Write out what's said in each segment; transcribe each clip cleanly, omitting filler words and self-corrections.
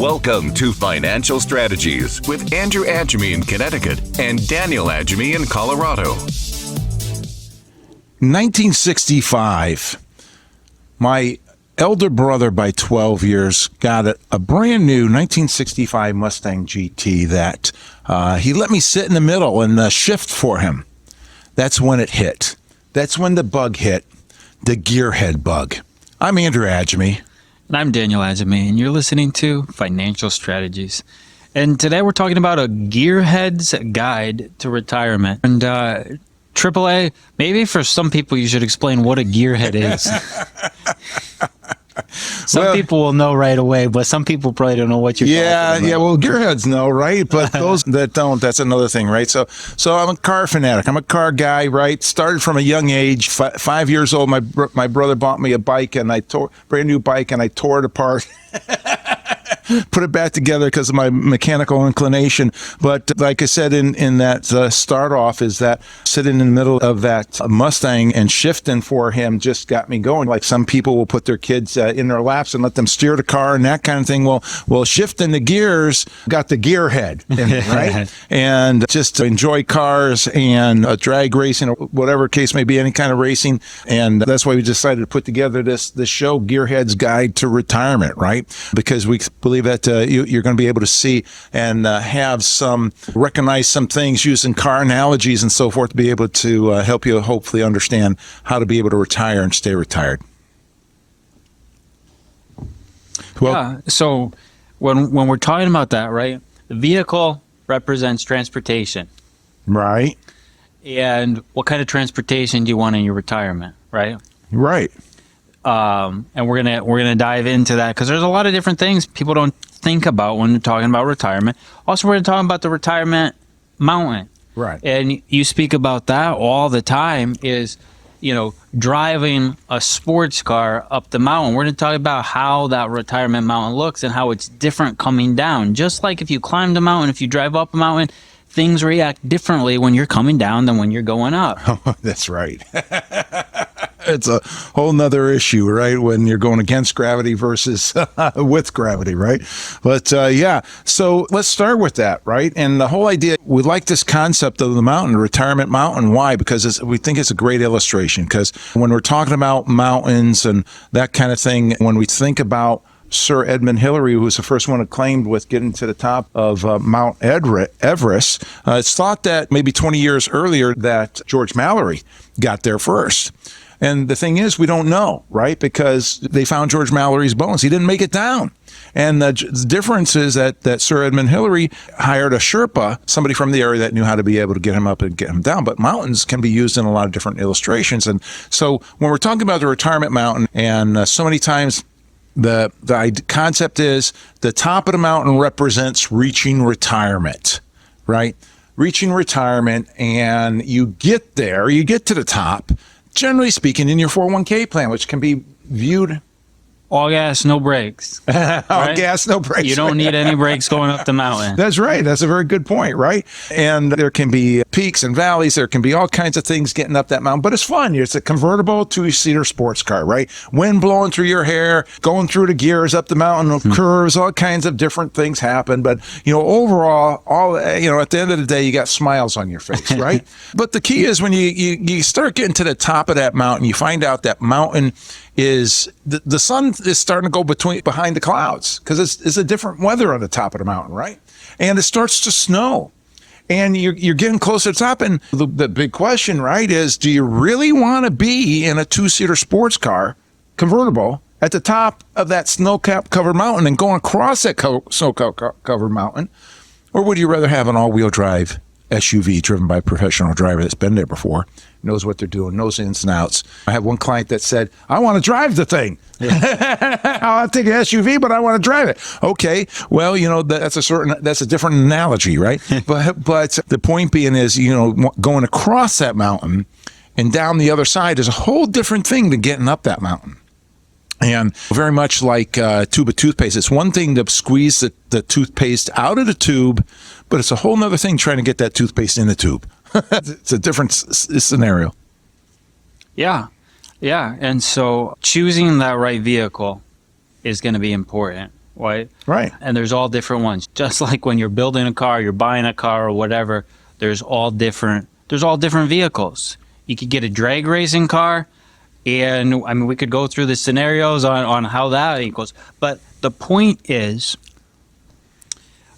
Welcome to Financial Strategies with Andrew Agemy in Connecticut and Daniel Agemy in Colorado. 1965, my elder brother by 12 years got a brand new 1965 Mustang GT that he let me sit in the middle and shift for him. That's when it hit. That's when the bug hit, the Gearhead bug. I'm Andrew Agemy. And I'm Daniel Agemy, and you're listening to Financial Strategies. And today we're talking about a Gearhead's Guide to Retirement. And AAA, maybe for some people you should explain what a Gearhead is. Some people will know right away, but some people probably don't know what you're talking about. Yeah, well, Gearheads know, right? But those that don't, that's another thing, right? So I'm a car fanatic. I'm a car guy, right? Started from a young age. 5 years old, my brother bought me a bike, and brand new bike, and I tore it apart. Put it back together because of my mechanical inclination. But like I said in that start off, is that sitting in the middle of that Mustang and shifting for him just got me going. Like some people will put their kids in their laps and let them steer the car and that kind of thing. Well, shifting the gears got the Gearhead, right? And just to enjoy cars and drag racing or whatever case may be, any kind of racing. And that's why we decided to put together this show, Gearhead's Guide to Retirement, right? Because we believe that you're going to be able to see and recognize some things using car analogies and so forth to be able to help you hopefully understand how to be able to retire and stay retired. Well, yeah, so when we're talking about that, right, the vehicle represents transportation. Right. And what kind of transportation do you want in your retirement, right? Right. And we're gonna dive into that because there's a lot of different things people don't think about when they're talking about retirement. Also, we're talking about the retirement mountain, right? And you speak about that all the time. Is driving a sports car up the mountain. We're gonna talk about how that retirement mountain looks and how it's different coming down. Just like if you climb the mountain, if you drive up a mountain, things react differently when you're coming down than when you're going up. Oh, that's right. It's a whole nother issue, right? When you're going against gravity versus with gravity, right? But yeah, so let's start with that, right? And the whole idea, we like this concept of the mountain, retirement mountain. Why? Because we think it's a great illustration. Because when we're talking about mountains and that kind of thing, when we think about Sir Edmund Hillary, who was the first one who claimed with getting to the top of Mount Everest, it's thought that maybe 20 years earlier that George Mallory got there first. And the thing is, we don't know, right? Because they found George Mallory's bones. He didn't make it down. And the difference is that Sir Edmund Hillary hired a Sherpa, somebody from the area that knew how to be able to get him up and get him down. But mountains can be used in a lot of different illustrations. And so when we're talking about the retirement mountain, and so many times the concept is the top of the mountain represents reaching retirement, right? Reaching retirement, and you get there, you get to the top, generally speaking, in your 401k plan, which can be viewed all gas, no brakes. Right? All gas, no brakes. You don't need any brakes going up the mountain. That's right. That's a very good point, right? And there can be peaks and valleys. There can be all kinds of things getting up that mountain, but it's fun. It's a convertible two-seater sports car, right? Wind blowing through your hair, going through the gears up the mountain, curves, all kinds of different things happen. But, overall, at the end of the day, you got smiles on your face, right? But the key is when you start getting to the top of that mountain, you find out that mountain is the sun is starting to go behind the clouds because it's a different weather on the top of the mountain, right? And it starts to snow, and you're getting closer to the top. And the big question, right, is do you really want to be in a two-seater sports car convertible at the top of that snow-covered mountain and going across that snow-covered mountain, or would you rather have an all-wheel drive SUV driven by a professional driver that's been there before, knows what they're doing, knows the ins and outs? I have one client that said, I want to drive the thing. I'll take an SUV, but I want to drive it. Okay, well, that's a different analogy, right? but the point being is, going across that mountain and down the other side is a whole different thing than getting up that mountain. And very much like a tube of toothpaste, it's one thing to squeeze the toothpaste out of the tube, but it's a whole nother thing trying to get that toothpaste in the tube. It's a different scenario. Yeah. And so choosing that right vehicle is going to be important. right? Right. And there's all different ones. Just like when you're building a car, you're buying a car or whatever, there's all different vehicles. You could get a drag racing car, and I mean, we could go through the scenarios on how that equals. But the point is,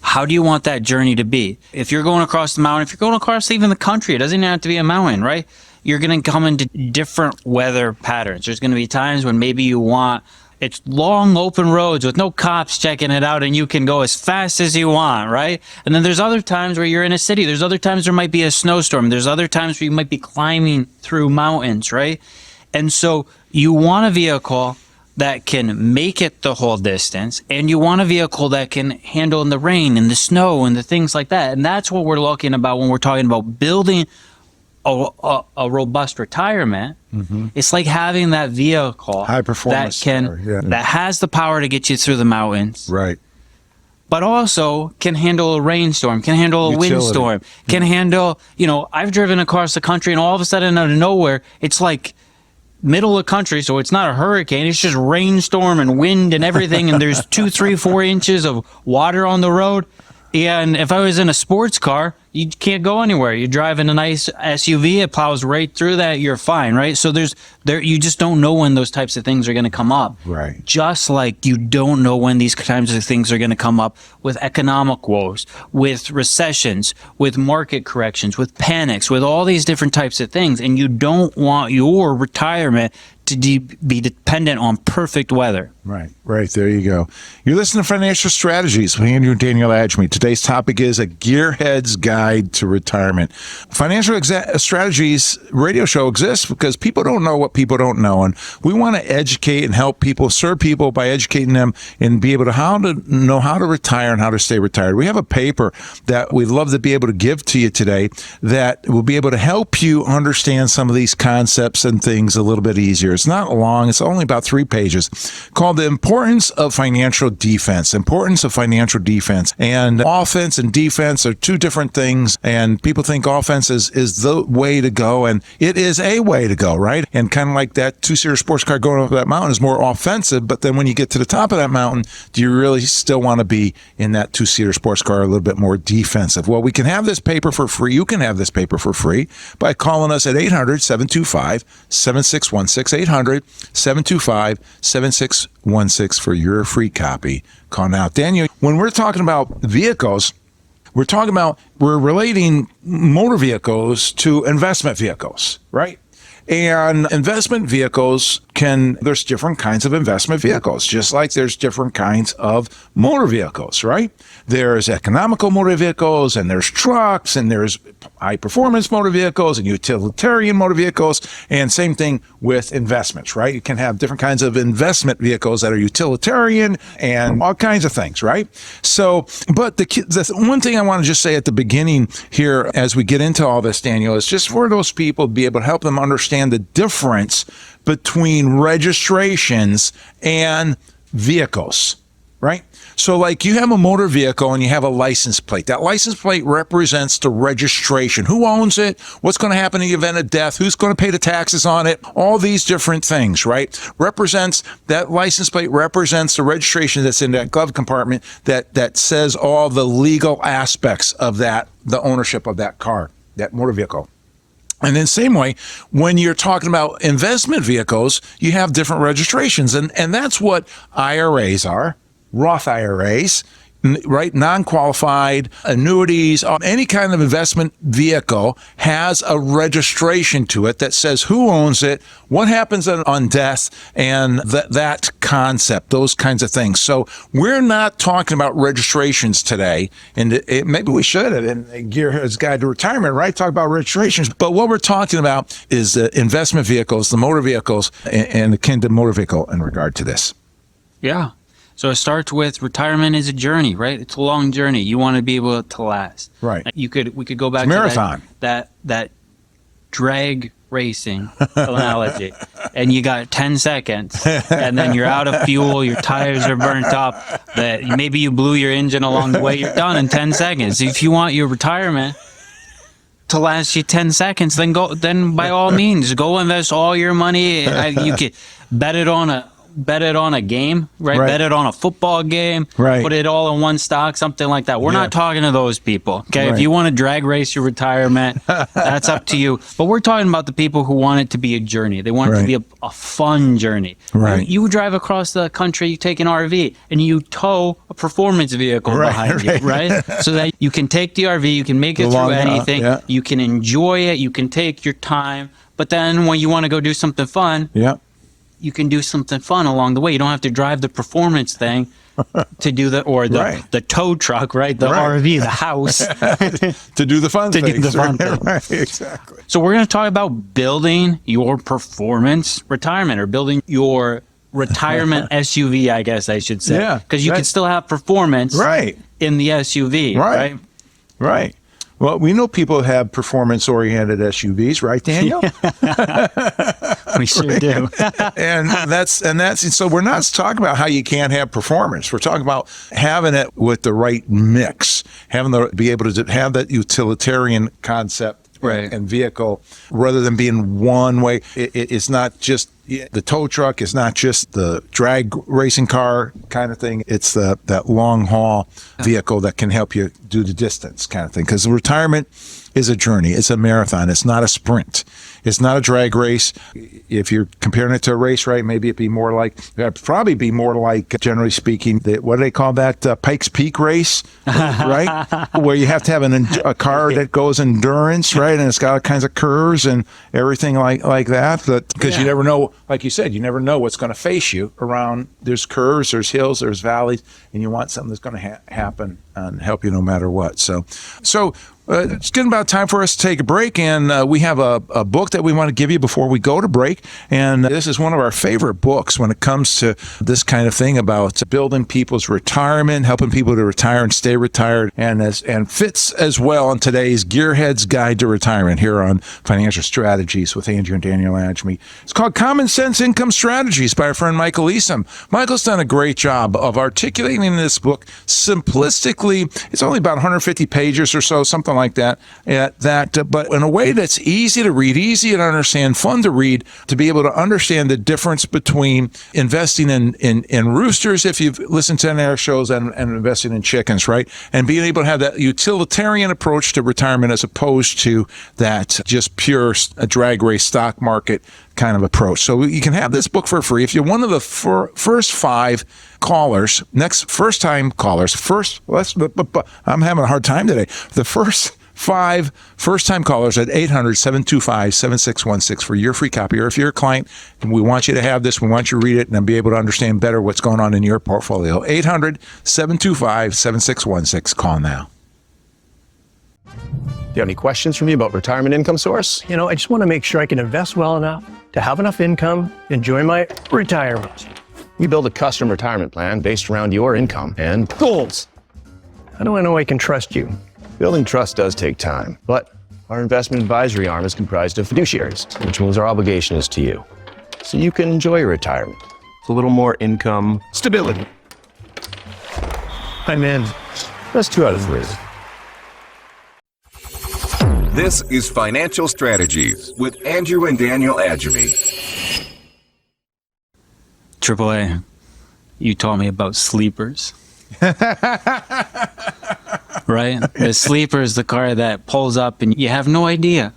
how do you want that journey to be? If you're going across the mountain, if you're going across even the country, it doesn't even have to be a mountain, right? You're going to come into different weather patterns. There's going to be times when maybe you want, it's long open roads with no cops checking it out and you can go as fast as you want, right? And then there's other times where you're in a city. There's other times there might be a snowstorm. There's other times where you might be climbing through mountains, right? And so you want a vehicle that can make it the whole distance, and you want a vehicle that can handle in the rain and the snow and the things like that. And that's what we're looking about when we're talking about building a robust retirement. Mm-hmm. It's like having that vehicle High performance that has the power to get you through the mountains, right, but also can handle a rainstorm, can handle a windstorm, can handle, I've driven across the country and all of a sudden out of nowhere, it's like middle of the country, so it's not a hurricane, it's just rainstorm and wind and everything, and there's 2, 3, 4 inches of water on the road. And if I was in a sports car, you can't go anywhere. You drive in a nice SUV, it plows right through that, you're fine, right? So you just don't know when those types of things are going to come up. Right. Just like you don't know when these kinds of things are going to come up with economic woes, with recessions, with market corrections, with panics, with all these different types of things. And you don't want your retirement to be dependent on perfect weather. Right. There you go. You're listening to Financial Strategies with Andrew and Daniel Agemy. Today's topic is a Gearhead's Guide to Retirement. Financial Strategies radio show exists because people don't know what people don't know, and we want to educate and help people, serve people by educating them and be able to know how to retire and how to stay retired. We have a paper that we'd love to be able to give to you today that will be able to help you understand some of these concepts and things a little bit easier. It's not long. It's only about 3 pages, called The Importance of Financial Defense. Importance of Financial Defense. And offense and defense are 2 different things. And people think offense is the way to go. And it is a way to go, right? And kind of like that 2-seater sports car going up that mountain is more offensive. But then when you get to the top of that mountain, do you really still want to be in that 2-seater sports car a little bit more defensive? Well, we can have this paper for free. You can have this paper for free by calling us at 800-725-7616. 800-725-7616 for your free copy. Call now. Daniel, when we're talking about vehicles, we're relating motor vehicles to investment vehicles, right? And investment vehicles there's different kinds of investment vehicles, just like there's different kinds of motor vehicles, right? There's economical motor vehicles, and there's trucks, and there's high performance motor vehicles and utilitarian motor vehicles, and same thing with investments, right? You can have different kinds of investment vehicles that are utilitarian and all kinds of things, right? So, but the one thing I want to just say at the beginning here, as we get into all this, Daniel, is just for those people to be able to help them understand the difference between registrations and vehicles, right? So like you have a motor vehicle and you have a license plate. That license plate represents the registration. Who owns it? What's going to happen in the event of death? Who's going to pay the taxes on it? All these different things, right? That license plate represents the registration that's in that glove compartment that says all the legal aspects of the ownership of that car, that motor vehicle. And then same way, when you're talking about investment vehicles, you have different registrations. And that's what IRAs are, Roth IRAs, right? Non-qualified annuities, any kind of investment vehicle has a registration to it that says who owns it, what happens on death, and that concept, those kinds of things. So we're not talking about registrations today, and maybe we should in Gearhead's Guide to Retirement, right? Talk about registrations. But what we're talking about is the investment vehicles, the motor vehicles, and akin to motor vehicle in regard to this. Yeah. So it starts with retirement is a journey, right? It's a long journey. You want to be able to last. Right. We could go back to marathon. That drag racing analogy. And you got 10 seconds and then you're out of fuel, your tires are burnt up, that maybe you blew your engine along the way, you're done in 10 seconds. If you want your retirement to last you 10 seconds, then by all means, go invest all your money. You could bet it on bet it on a game, right? Right. Bet it on a football game, Right. put it all in one stock, something like that. We're Yeah. not talking to those people. Okay. Right. If you want to drag race your retirement, that's up to you. But we're talking about the people who want it to be a journey. They want it to Right. be a fun journey. Right. You drive across the country, you take an RV, and you tow a performance vehicle Right, behind right. you, right? So that you can take the RV, you can make it Long through enough, anything, yeah. you can enjoy it, you can take your time. But then when you want to go do something fun, Yeah. you can do something fun along the way. You don't have to drive the performance thing to do Right. the tow truck, right? The Right. RV, the house. To do the fun To do things. the fun right? things. Right, exactly. So we're going to talk about building your performance retirement, or building your retirement SUV, I guess I should say. Yeah, Because you right. can still have performance Right. in the SUV, Right. right? Right. Well, we know people have performance-oriented SUVs, right, Daniel? We sure do. and that's so we're not talking about how you can't have performance. We're talking about having it with the right mix, be able to have that utilitarian concept Right. and vehicle rather than being one way. It's not just the tow truck. It's not just the drag racing car kind of thing. It's that long haul vehicle that can help you do the distance kind of thing. Because retirement is a journey. It's a marathon. It's not a sprint. It's not a drag race. If you're comparing it to a race, right, maybe it'd probably be more like, generally speaking, what do they call that? Pikes Peak race, right? Where you have to have a car that goes endurance, right? And it's got all kinds of curves and everything like that. Because you never know, like you said, you never know what's going to face you around. There's curves, there's hills, there's valleys, and you want something that's going to happen and help you no matter what. So it's getting about time for us to take a break, and we have a book that we want to give you before we go to break. And this is one of our favorite books when it comes to this kind of thing about building people's retirement, helping people to retire and stay retired, and fits as well in today's Gearhead's Guide to Retirement here on Financial Strategies with Andrew and Daniel Agemy. It's called Common Sense Income Strategies by our friend Michael Easom. Michael's done a great job of articulating in this book simplistically. It's only about 150 pages or so, something like that, but in a way that's easy to read, easy to understand, fun to read, to be able to understand the difference between investing in roosters, if you've listened to any of our shows, and investing in chickens, right? And being able to have that utilitarian approach to retirement as opposed to that just pure drag race stock market kind of approach. So you can have this book for free if you're one of the first 5 callers. I'm having a hard time today. The first 5 first-time callers at 800-725-7616 for your free copy. Or if you're a client, we want you to have this. We want you to read it and be able to understand better what's going on in your portfolio. 800-725-7616. Call now. Do you have any questions for me about retirement income source? I just want to make sure I can invest well enough to have enough income, enjoy my retirement. We build a custom retirement plan based around your income and goals. How do I know I can trust you? Building trust does take time, but our investment advisory arm is comprised of fiduciaries, which means our obligation is to you. So you can enjoy your retirement with a little more income stability. I'm in. That's 2 out of 3. This is Financial Strategies with Andrew and Daniel Agemy. AAA, you taught me about sleepers. Right? The sleeper is the car that pulls up and you have no idea.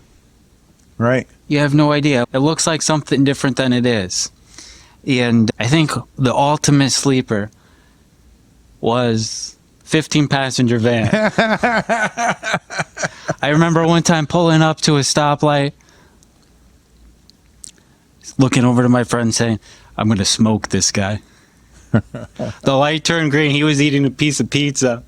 Right. You have no idea. It looks like something different than it is. And I think the ultimate sleeper was 15-passenger van. I remember one time pulling up to a stoplight, looking over to my friend saying, I'm going to smoke this guy. The light turned green. He was eating a piece of pizza.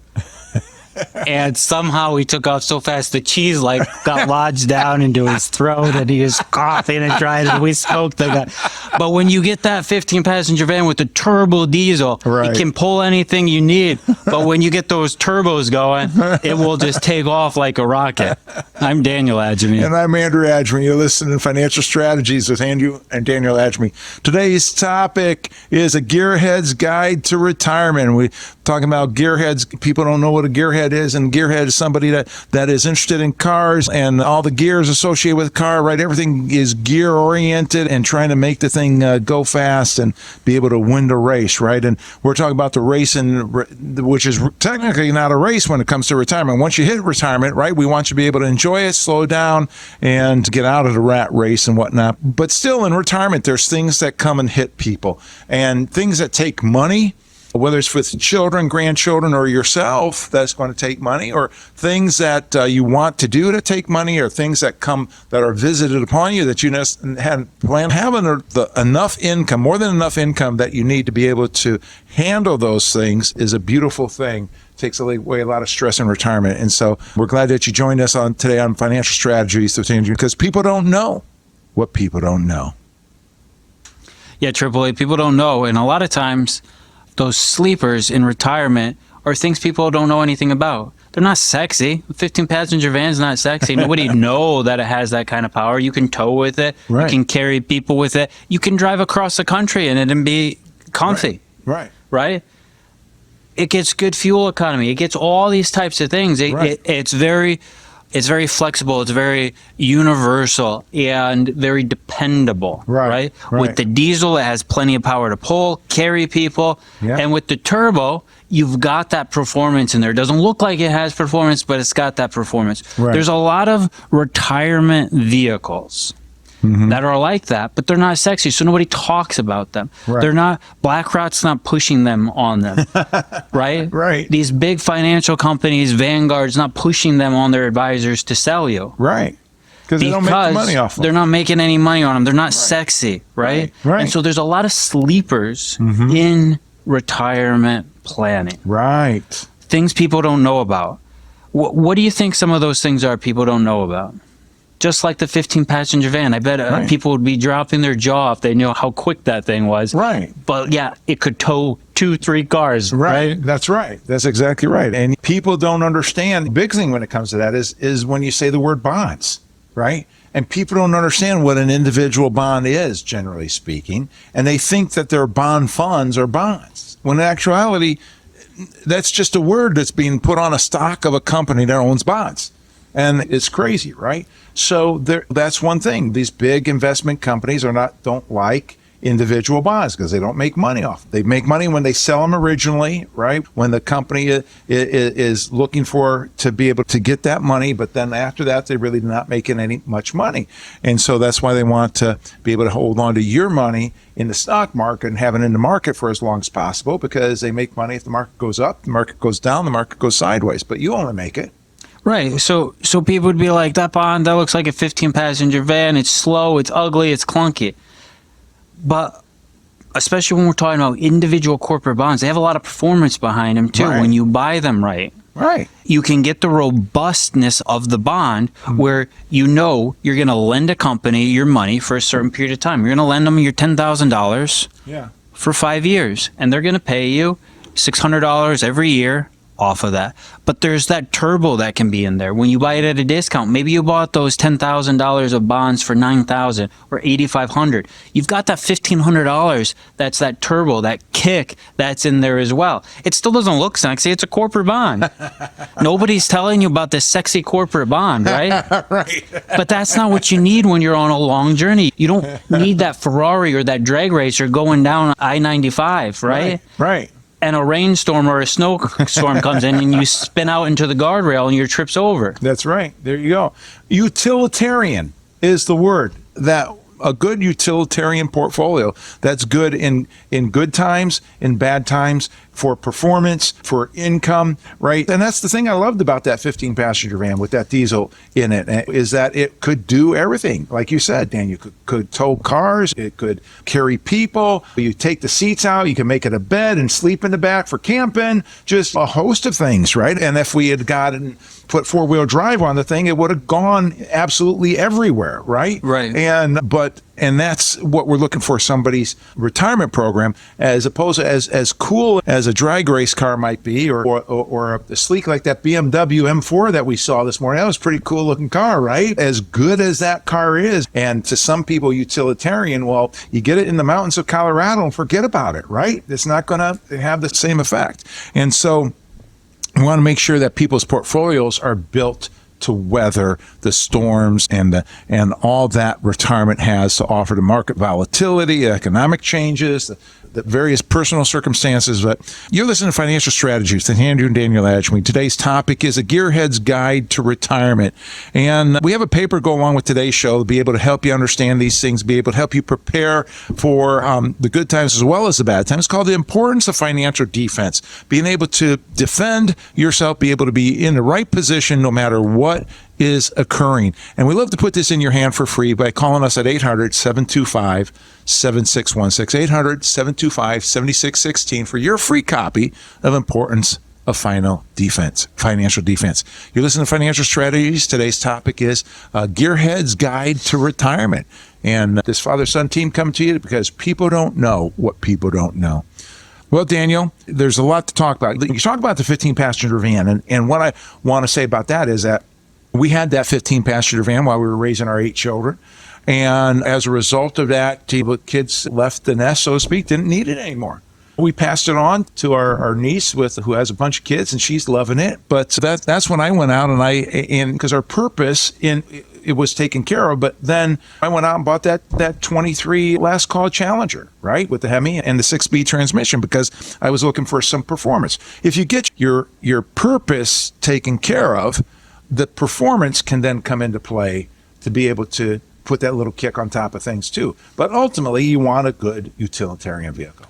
And somehow he took off so fast, the cheese got lodged down into his throat, and he was coughing and trying, and we smoked the guy. But when you get that 15-passenger van with the turbo diesel, Right. it can pull anything you need. But when you get those turbos going, it will just take off like a rocket. I'm Daniel Agemy. And I'm Andrew Agemy. You're listening to Financial Strategies with Andrew and Daniel Agemy. Today's topic is a Gearhead's Guide to Retirement. We're talking about gearheads. People don't know what a gearhead is, and gearhead is somebody that is interested in cars and all the gears associated with a car, right? Everything is gear-oriented and trying to make the thing go fast and be able to win the race, right? And we're talking about the racing, which is technically not a race when it comes to retirement. Once you hit retirement, right, we want you to be able to enjoy it, slow down, and get out of the rat race and whatnot. But still, in retirement, there's things that come and hit people, and things that take money, whether it's with children, grandchildren, or yourself, that's going to take money, or things that you want to do to take money, or things that come that are visited upon you that you just hadn't planned. Having enough income, more than enough income that you need to be able to handle those things is a beautiful thing. Takes away a lot of stress in retirement. And so we're glad that you joined us today on Financial Strategies, because people don't know what people don't know. Yeah, AAA, people don't know. And a lot of times, those sleepers in retirement are things people don't know anything about. They're not sexy. A 15-passenger van is not sexy. Nobody know that it has that kind of power. You can tow with it. Right. You can carry people with it. You can drive across the country in it and be comfy. Right? It gets good fuel economy. It gets all these types of things. It's very flexible. It's very universal and very dependable, right? With the diesel, it has plenty of power to pull, carry people. Yeah. And with the turbo, you've got that performance in there. It doesn't look like it has performance, but it's got that performance. Right. There's a lot of retirement vehicles that are like that, but they're not sexy, so nobody talks about them. Right. They're not, BlackRock's not pushing them on them, right? Right. These big financial companies, Vanguard's not pushing them on their advisors to sell you. Right. Because they don't make the money off them. They're not making any money on them. They're not sexy, right? Right. And so there's a lot of sleepers in retirement planning. Right. Things people don't know about. What do you think some of those things are people don't know about? Just like the 15-passenger van. I bet people would be dropping their jaw if they knew how quick that thing was. Right. But yeah, it could tow 2-3 cars. Right. That's right. That's exactly right. And people don't understand. The big thing when it comes to that is when you say the word bonds, right? And people don't understand what an individual bond is, generally speaking. And they think that their bond funds are bonds. When in actuality, that's just a word that's being put on a stock of a company that owns bonds. And it's crazy, right? So that's one thing. These big investment companies don't like individual bonds because they don't make money off. They make money when they sell them originally, right? When the company is looking to be able to get that money, but then after that, they're really not making much money. And so that's why they want to be able to hold on to your money in the stock market and have it in the market for as long as possible, because they make money if the market goes up, the market goes down, the market goes sideways, but you only make it. Right. So people would be like, that bond, that looks like a 15-passenger van. It's slow, it's ugly, it's clunky. But especially when we're talking about individual corporate bonds, they have a lot of performance behind them too. When you buy them right. You can get the robustness of the bond where you know you're going to lend a company your money for a certain period of time. You're going to lend them your $10,000 for 5 years, and they're going to pay you $600 every year off of that. But there's that turbo that can be in there. When you buy it at a discount, maybe you bought those $10,000 of bonds for $9,000 or $8,500. You've got that $1,500 that's that turbo, that kick that's in there as well. It still doesn't look sexy. It's a corporate bond. Nobody's telling you about this sexy corporate bond, right? Right. But that's not what you need when you're on a long journey. You don't need that Ferrari or that drag racer going down I-95, right? Right. And a rainstorm or a snowstorm comes in and you spin out into the guardrail and your trip's over. That's right. There you go. Utilitarian is the word. That a good utilitarian portfolio that's good in good times, in bad times, for performance, for income, right? And that's the thing I loved about that 15-passenger van with that diesel in it, is that it could do everything. Like you said, Dan, you could tow cars, it could carry people, you take the seats out, you can make it a bed and sleep in the back for camping, just a host of things, right? And if we had put four-wheel drive on the thing, it would have gone absolutely everywhere, right? Right. But And that's what we're looking for, somebody's retirement program, as opposed to as cool as a drag race car might be, or a sleek like that BMW M4 that we saw this morning. That was a pretty cool looking car, right? As good as that car is, and to some people utilitarian, well, you get it in the mountains of Colorado and forget about it, right? It's not going to have the same effect. And so we want to make sure that people's portfolios are built to weather the storms and all that retirement has to offer, the market volatility, economic changes, the various personal circumstances. But you're listening to Financial Strategies with Andrew and Daniel Agemy. Today's topic is a Gearhead's Guide to Retirement. And we have a paper go along with today's show to be able to help you understand these things, be able to help you prepare for the good times as well as the bad times. It's called The Importance of Financial Defense. Being able to defend yourself, be able to be in the right position no matter what is occurring. And we love to put this in your hand for free by calling us at 800-725-7616, 800-725-7616 for your free copy of Importance of Financial Defense. You're listening to Financial Strategies. Today's topic is Gearhead's Guide to Retirement. And this father-son team come to you because people don't know what people don't know. Well, Daniel, there's a lot to talk about. You talk about the 15-passenger van, and what I want to say about that is that we had that 15-passenger van while we were raising our 8 children. And as a result of that, the kids left the nest, so to speak, didn't need it anymore. We passed it on to our niece who has a bunch of kids, and she's loving it. But that's when I went out and because our purpose it was taken care of. But then I went out and bought that 23 Last Call Challenger, right, with the Hemi and the 6-speed transmission, because I was looking for some performance. If you get your purpose taken care of, the performance can then come into play to be able to put that little kick on top of things too. But ultimately, you want a good utilitarian vehicle.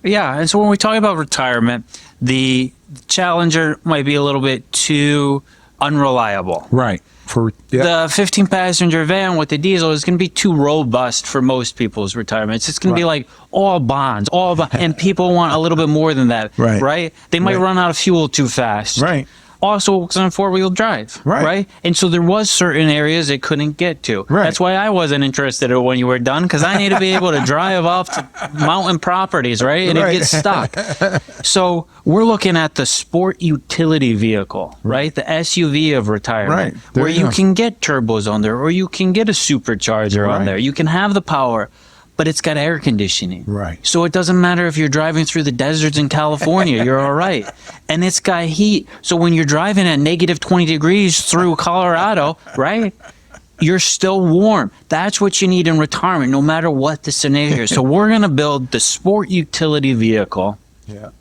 Yeah, and so when we talk about retirement, the Challenger might be a little bit too unreliable. Right. The 15-passenger van with the diesel is going to be too robust for most people's retirement. It's going to be like all bonds, and people want a little bit more than that, right? They might run out of fuel too fast. Right. Also, it's on 4-wheel drive, right? And so there was certain areas it couldn't get to. Right. That's why I wasn't interested in when you were done, because I need to be able to drive off to mountain properties, right? And it gets stuck. So we're looking at the sport utility vehicle, right? The SUV of retirement, where you can get turbos on there, or you can get a supercharger on there. You can have the power, but it's got air conditioning. Right. So it doesn't matter if you're driving through the deserts in California, you're all right. And it's got heat. So when you're driving at negative 20 degrees through Colorado, right, you're still warm. That's what you need in retirement, no matter what the scenario is. So we're going to build the sport utility vehicle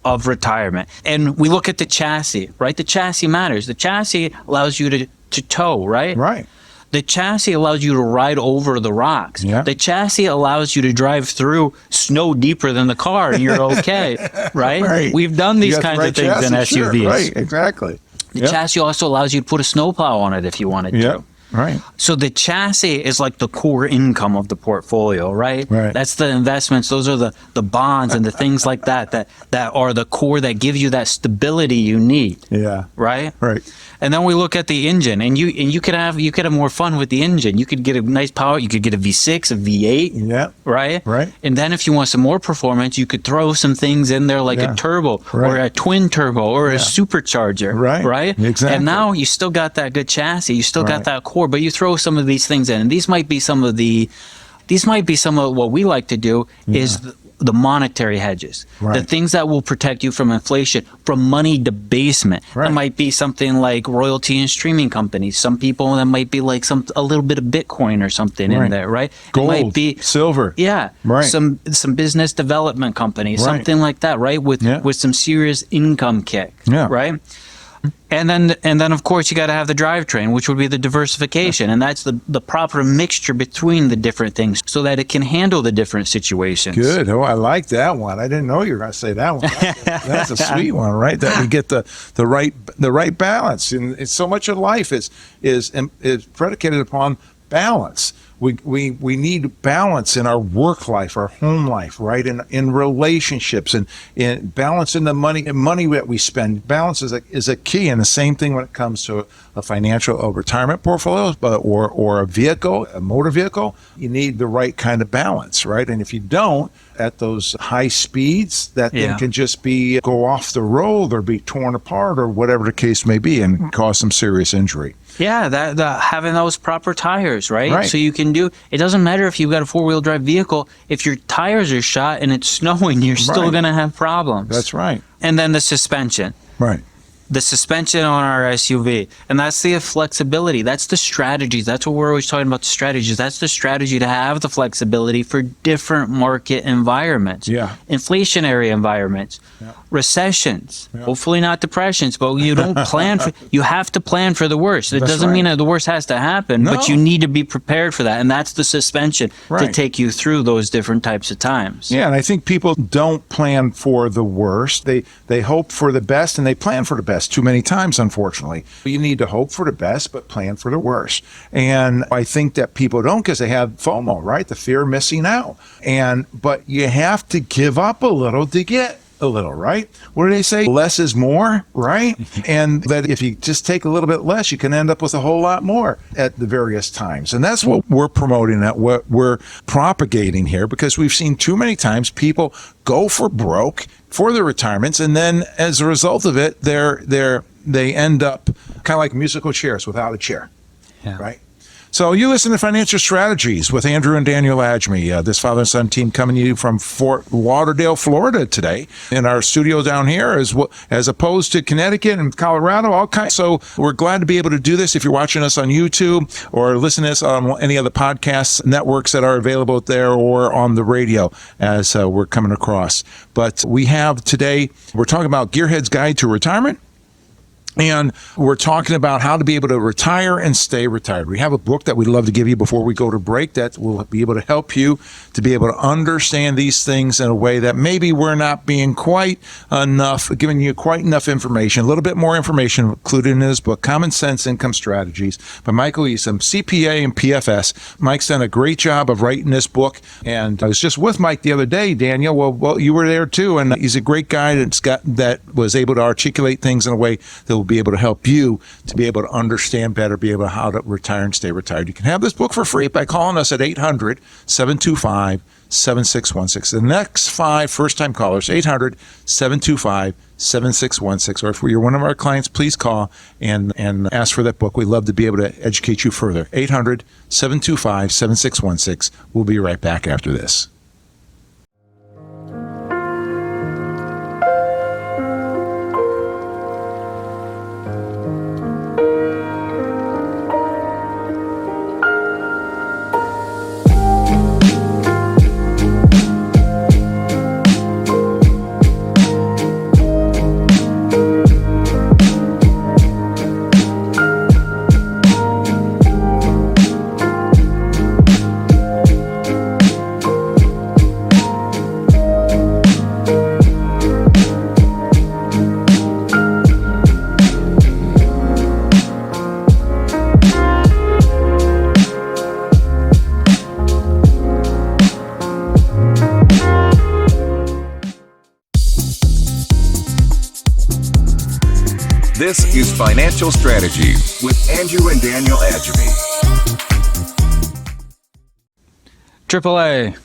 of retirement. And we look at the chassis, right? The chassis matters. The chassis allows you to tow, right? Right. The chassis allows you to ride over the rocks. Yeah. The chassis allows you to drive through snow deeper than the car, and you're okay, right? We've done these kinds of things in SUVs. Sure, right, exactly. The chassis also allows you to put a snowplow on it if you wanted to. Right. So the chassis is like the core income of the portfolio, right? Right. That's the investments. Those are the bonds and the things like that are the core that give you that stability you need. Yeah. Right. Right. And then we look at the engine, and you could have more fun with the engine. You could get a nice power. You could get a V6, a V8. Yeah. Right. Right. And then if you want some more performance, you could throw some things in there like a turbo or a twin turbo or a supercharger. Right. Right. Exactly. And now you still got that good chassis. You still got that core, but you throw some of these things in, and these might be some of what we like to do is the monetary hedges, the things that will protect you from inflation, from money debasement. That might be something like royalty and streaming companies. Some people, that might be like a little bit of Bitcoin or something in there, right? Gold, it might be silver. Yeah. Right. Some business development companies, something like that, right? With some serious income kick. Yeah. Right. And then of course you got to have the drivetrain, which would be the diversification, and that's the proper mixture between the different things so that it can handle the different situations. Good. Oh, I like that one. I didn't know you were going to say that one. That's a sweet one, right? That we get the right balance, and so much of life is predicated upon balance. We need balance in our work life, our home life, right? In relationships, and in balance in the money that we spend. Balance is a key, and the same thing when it comes to a financial retirement portfolio, or a vehicle, a motor vehicle. You need the right kind of balance, right? And if you don't, at those high speeds, that thing can just go off the road or be torn apart or whatever the case may be, and cause some serious injury. Yeah, having those proper tires, right? So you can do, it doesn't matter if you've got a 4-wheel drive vehicle, if your tires are shot and it's snowing, you're still going to have problems. That's right. And then the suspension. Right. The suspension on our SUV, and that's the flexibility. That's the strategies. That's what we're always talking about, the strategies. That's the strategy to have the flexibility for different market environments. Yeah. Inflationary environments, recessions, hopefully not depressions, but you don't plan for, you have to plan for the worst. It doesn't mean that the worst has to happen, but you need to be prepared for that. And that's the suspension to take you through those different types of times. Yeah, and I think people don't plan for the worst. They hope for the best, and they plan for the best too many times, unfortunately. You need to hope for the best, but plan for the worst. And I think that people don't, because they have FOMO, right? The fear of missing out. But you have to give up a little to get a little, right? What do they say? Less is more, right? And that if you just take a little bit less, you can end up with a whole lot more at the various times. And that's what we're promoting, that what we're propagating here, because we've seen too many times people go for broke for their retirements, and then as a result of it, they end up kind of like musical chairs without a chair, right? So you listen to Financial Strategies with Andrew and Daniel Agemy, this father and son team coming to you from Fort Lauderdale, Florida today, in our studio down here, as opposed to Connecticut and Colorado, all kinds. So we're glad to be able to do this. If you're watching us on YouTube or listening to us on any of the podcast networks that are available there, or on the radio as we're coming across. But we have today, we're talking about Gearhead's Guide to Retirement. And we're talking about how to be able to retire and stay retired. We have a book that we'd love to give you before we go to break that will be able to help you to be able to understand these things in a way that maybe we're not being quite enough, giving you quite enough information. A little bit more information included in this book, Common Sense Income Strategies by Michael Easom, CPA and PFS. Mike's done a great job of writing this book. And I was just with Mike the other day, Daniel. Well, you were there too. And he's a great guy that was able to articulate things in a way that will be able to help you to be able to understand better, be able to how to retire and stay retired. You can have this book for free by calling us at 800-725-7616. The next 5 first-time callers, 800-725-7616. Or if you're one of our clients, please call and ask for that book. We'd love to be able to educate you further. 800-725-7616. We'll be right back after this. This is Financial Strategies with Andrew and Daniel Agemy. AAA.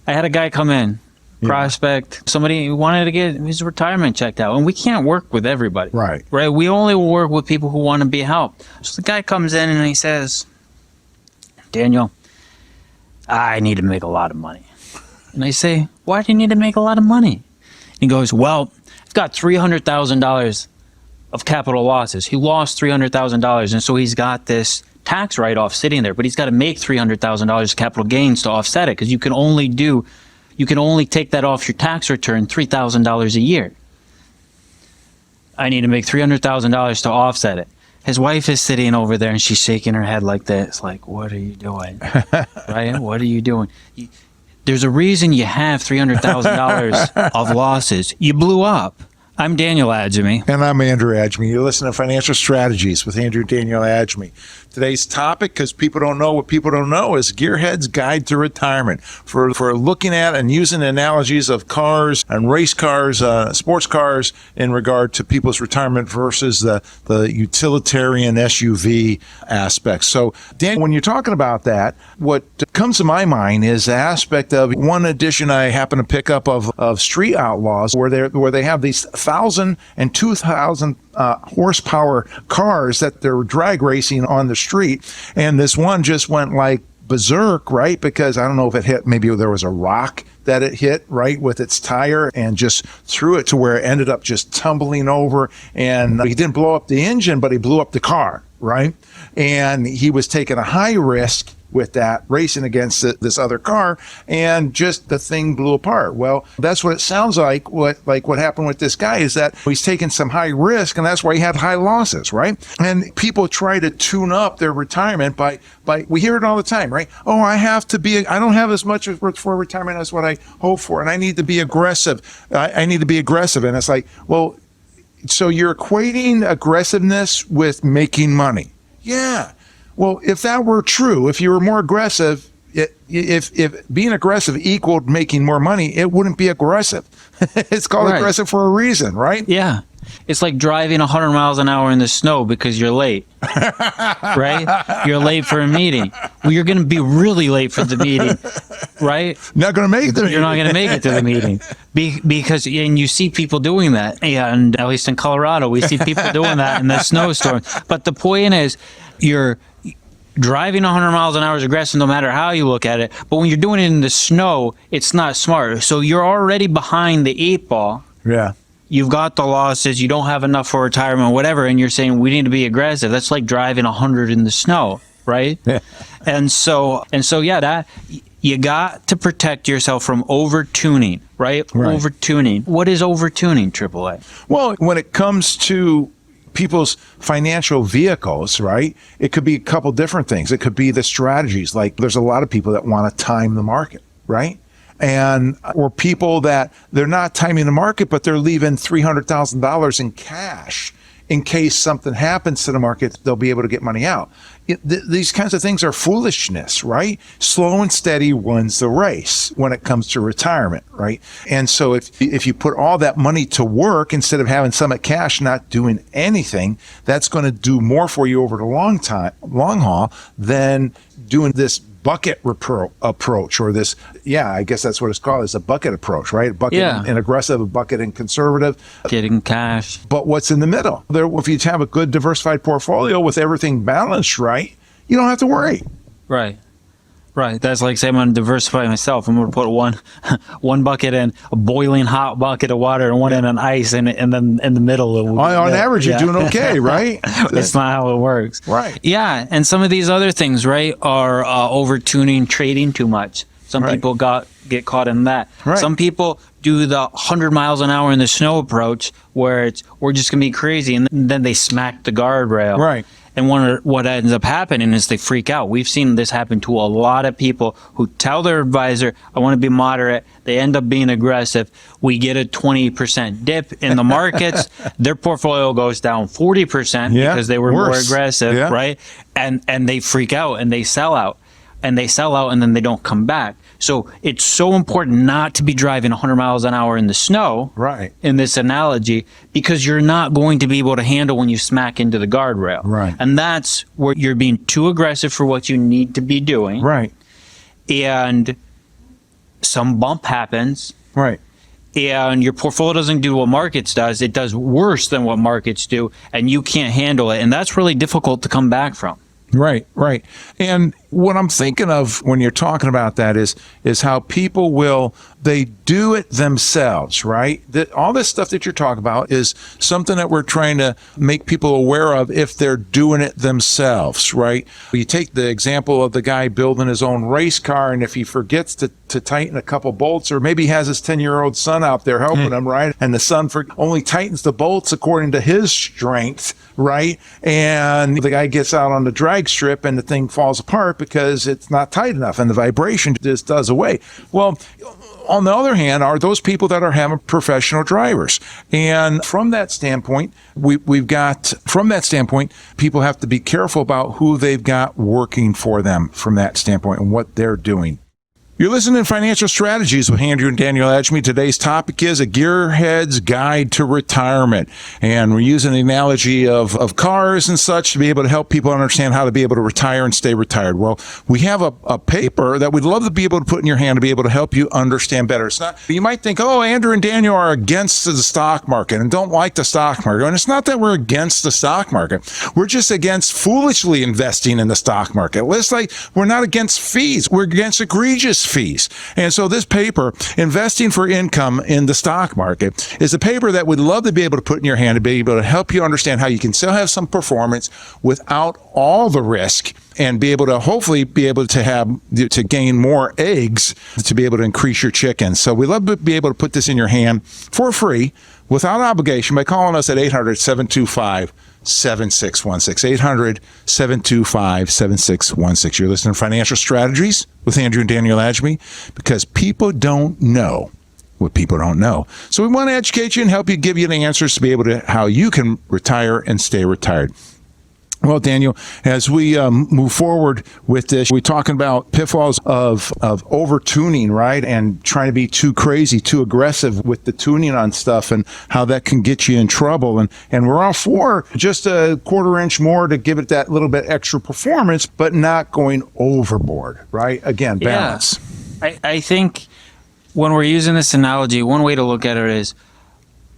I had a guy come in, prospect. Somebody wanted to get his retirement checked out, and we can't work with everybody. Right. We only work with people who want to be helped. So the guy comes in and he says, Daniel, I need to make a lot of money. And I say, why do you need to make a lot of money? And he goes, well, I've got $300,000 of capital losses. He lost $300,000, and so he's got this tax write-off sitting there, but he's got to make $300,000 capital gains to offset it, because you can only take that off your tax return $3,000 a year. I need to make $300,000 to offset it. His wife is sitting over there and she's shaking her head like this, like, what are you doing? Right? What are you doing? There's a reason you have $300,000 of losses. You blew up. I'm Daniel Agemy. And I'm Andrew Agemy. You're listening to Financial Strategies with Andrew and Daniel Agemy. Today's topic, because people don't know what people don't know, is Gearhead's Guide to Retirement. For looking at and using analogies of cars and race cars, sports cars, in regard to people's retirement versus the utilitarian SUV aspects. So, Dan, when you're talking about that, what comes to my mind is the aspect of one edition I happen to pick up of Street Outlaws, where they have these 1,000 and 2,000 horsepower cars that they're drag racing on the street, and this one just went like berserk, right? Because I don't know if it hit, maybe there was a rock that it hit, right, with its tire, and just threw it to where it ended up just tumbling over. And he didn't blow up the engine, but he blew up the car, right? And he was taking a high risk with that, racing against this other car, and just the thing blew apart. Well, that's what it sounds like. What happened with this guy is that he's taking some high risk, and that's why he had high losses, right? And people try to tune up their retirement by we hear it all the time, right? Oh, I don't have as much for retirement as what I hope for, and I need to be aggressive. I need to be aggressive. And it's like, well, so you're equating aggressiveness with making money. Yeah. Well, if that were true, if you were more aggressive, if being aggressive equaled making more money, it wouldn't be aggressive. It's called aggressive for a reason, right? Yeah. It's like driving 100 miles an hour in the snow because you're late, right? You're late for a meeting. Well, you're going to be really late for the meeting, right? Not going to make it to the You're not going to make it to the meeting because you see people doing that. And at least in Colorado, we see people doing that in the snowstorm. But the point is, you're driving 100 miles an hour is aggressive no matter how you look at it. But when you're doing it in the snow, it's not smart. So you're already behind the 8 ball. Yeah. You've got the losses. You don't have enough for retirement, whatever. And you're saying we need to be aggressive. That's like driving 100 in the snow, right? Yeah. And so, yeah, that you got to protect yourself from over-tuning, right? Over-tuning. What is over-tuning, AAA? Well, when it comes to people's financial vehicles, right? It could be a couple different things. It could be the strategies. Like there's a lot of people that want to time the market, right? Or people that they're not timing the market, but they're leaving $300,000 in cash in case something happens to the market, they'll be able to get money out. These kinds of things are foolishness, right? Slow and steady wins the race when it comes to retirement, right? And so if you put all that money to work instead of having some at cash not doing anything, that's going to do more for you over the long haul than doing this bucket approach, or this, I guess that's what it's called, is a bucket approach, right? Bucket and aggressive, a bucket and conservative. Getting cash. But what's in the middle? If you have a good diversified portfolio with everything balanced right, you don't have to worry. Right. That's like saying I'm going to diversify myself. I'm going to put one bucket in a boiling hot bucket of water and one in an ice, and then in the middle. On average, you're doing okay, right? It's not how it works. Right. Yeah, and some of these other things, right, are over-tuning, trading too much. Some people get caught in that. Right. Some people do the 100 miles an hour in the snow approach, where we're just going to be crazy, and then they smack the guardrail. Right. And what ends up happening is they freak out. We've seen this happen to a lot of people who tell their advisor, I want to be moderate. They end up being aggressive. We get a 20% dip in the markets. Their portfolio goes down 40% because they were more aggressive, right? And they freak out and they sell out. And then they don't come back. So it's so important not to be driving 100 miles an hour in the snow, right, in this analogy, because you're not going to be able to handle when you smack into the guardrail. Right. And that's where you're being too aggressive for what you need to be doing. Right. And some bump happens. Right. And your portfolio doesn't do what markets does. It does worse than what markets do, and you can't handle it. And that's really difficult to come back from. Right. And what I'm thinking of when you're talking about that is how people they do it themselves, right? All this stuff that you're talking about is something that we're trying to make people aware of if they're doing it themselves, right? You take the example of the guy building his own race car, and if he forgets to tighten a couple bolts, or maybe he has his 10-year-old son out there helping him, right? And the son only tightens the bolts according to his strength, right? And the guy gets out on the drag strip and the thing falls apart because it's not tight enough and the vibration just does away. Well, on the other hand, are those people that are having professional drivers. And from that standpoint, people have to be careful about who they've got working for them from that standpoint and what they're doing. You're listening to Financial Strategies with Andrew and Daniel Agemy. Today's topic is a Gearhead's Guide to Retirement. And we're using the analogy of cars and such to be able to help people understand how to be able to retire and stay retired. Well, we have a paper that we'd love to be able to put in your hand to be able to help you understand better. It's not, you might think, oh, Andrew and Daniel are against the stock market and don't like the stock market. And it's not that we're against the stock market. We're just against foolishly investing in the stock market. It's like we're not against fees. We're against egregious fees. And so this paper, Investing for Income in the Stock Market, is a paper that we'd love to be able to put in your hand to be able to help you understand how you can still have some performance without all the risk and be able to hopefully be able to gain more eggs to be able to increase your chickens. So we'd love to be able to put this in your hand for free without obligation by calling us at 800-725-7616. 800-725-7616. You're listening to Financial Strategies with Andrew and Daniel Agemy, because people don't know what people don't know. So we want to educate you and help you, give you the answers to be able to how you can retire and stay retired. Well, Daniel, as we move forward with this, we're talking about pitfalls of over-tuning, right? And trying to be too crazy, too aggressive with the tuning on stuff and how that can get you in trouble. And we're all for just a quarter inch more to give it that little bit extra performance, but not going overboard, right? Again, balance. Yeah. I think when we're using this analogy, one way to look at it is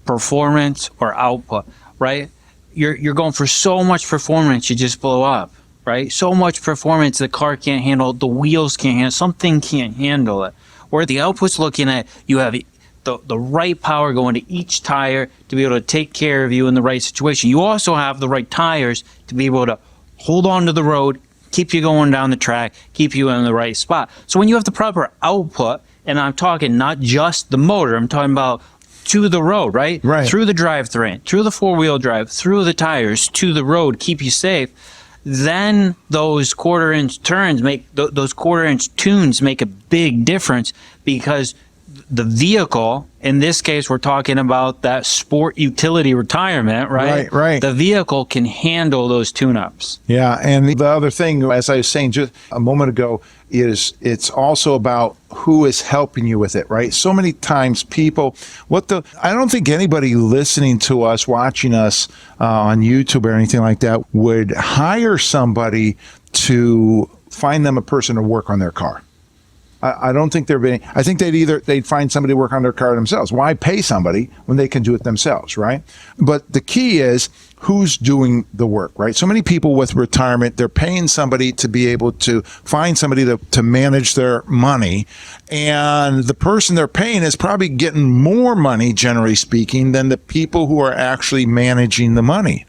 performance or output, right? You're going for so much performance, you just blow up, right? So much performance the car can't handle, the wheels can't handle, something can't handle it. Where the output's looking at, you have the right power going to each tire to be able to take care of you in the right situation. You also have the right tires to be able to hold on to the road, keep you going down the track, keep you in the right spot. So when you have the proper output, and I'm talking not just the motor, I'm talking about to the road, right? Right. Through the drivetrain, through the four-wheel drive, through the tires, to the road, keep you safe. Then those quarter-inch turns those quarter-inch tunes make a big difference, because the vehicle, in this case, we're talking about that sport utility retirement, right? Right. The vehicle can handle those tune-ups. Yeah, and the other thing, as I was saying just a moment ago, is it's also about who is helping you with it, right? So many times people, I don't think anybody listening to us, watching us on YouTube or anything like that would hire somebody to find them a person to work on their car. I don't think I think they'd find somebody to work on their car themselves. Why pay somebody when they can do it themselves, right? But the key is who's doing the work, right? So many people with retirement, they're paying somebody to be able to find somebody to manage their money. And the person they're paying is probably getting more money, generally speaking, than the people who are actually managing the money,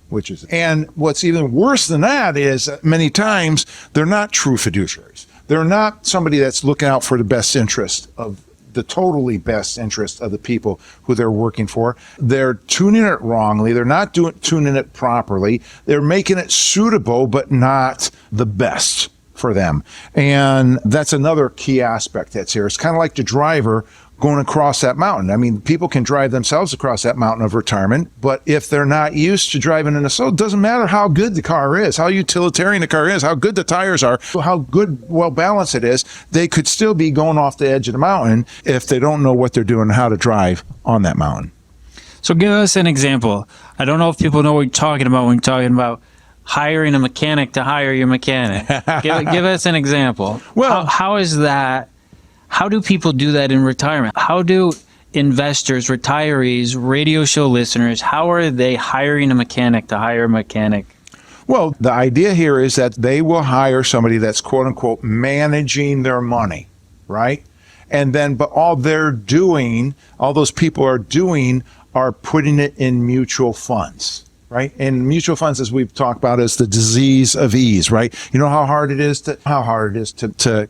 and what's even worse than that is many times they're not true fiduciaries. They're not somebody that's looking out for the best interest of the totally best interest of the people who they're working for. They're tuning it wrongly. They're not tuning it properly. They're making it suitable, but not the best for them. And that's another key aspect that's here. It's kind of like the driver going across that mountain. I mean, people can drive themselves across that mountain of retirement, but if they're not used to driving in a slow, it doesn't matter how good the car is, how utilitarian the car is, how good the tires are, how good, well balanced it is, they could still be going off the edge of the mountain if they don't know what they're doing and how to drive on that mountain. So give us an example. I don't know if people know what you're talking about when you're talking about hiring a mechanic to hire your mechanic. Give us an example. Well, how is that? How do people do that in retirement? How do investors, retirees, radio show listeners, how are they hiring a mechanic to hire a mechanic? Well, the idea here is that they will hire somebody that's quote unquote managing their money, right? And then, but all those people are doing are putting it in mutual funds. Right? And mutual funds, as we've talked about, is the disease of ease, right? You know how hard it is to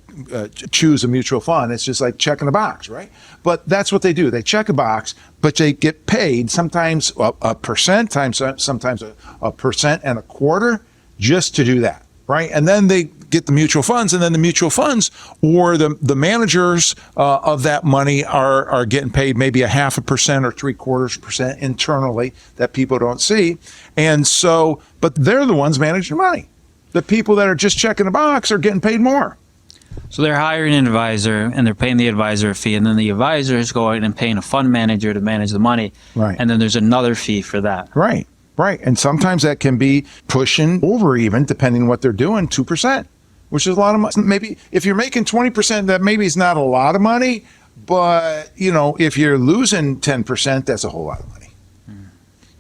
choose a mutual fund. It's just like checking a box, right? But that's what they do. They check a box, but they get paid sometimes a percent, sometimes a percent and a quarter just to do that, right? And then they get the mutual funds, and then the mutual funds or the managers of that money are getting paid maybe 0.5% or 0.75% internally that people don't see. And so, but they're the ones managing money. The people that are just checking the box are getting paid more. So they're hiring an advisor and they're paying the advisor a fee, and then the advisor is going and paying a fund manager to manage the money. Right. And then there's another fee for that. Right. Right. And sometimes that can be pushing over, even depending on what they're doing, 2%, which is a lot of money. Maybe if you're making 20%, that maybe is not a lot of money, but if you're losing 10%, that's a whole lot of money.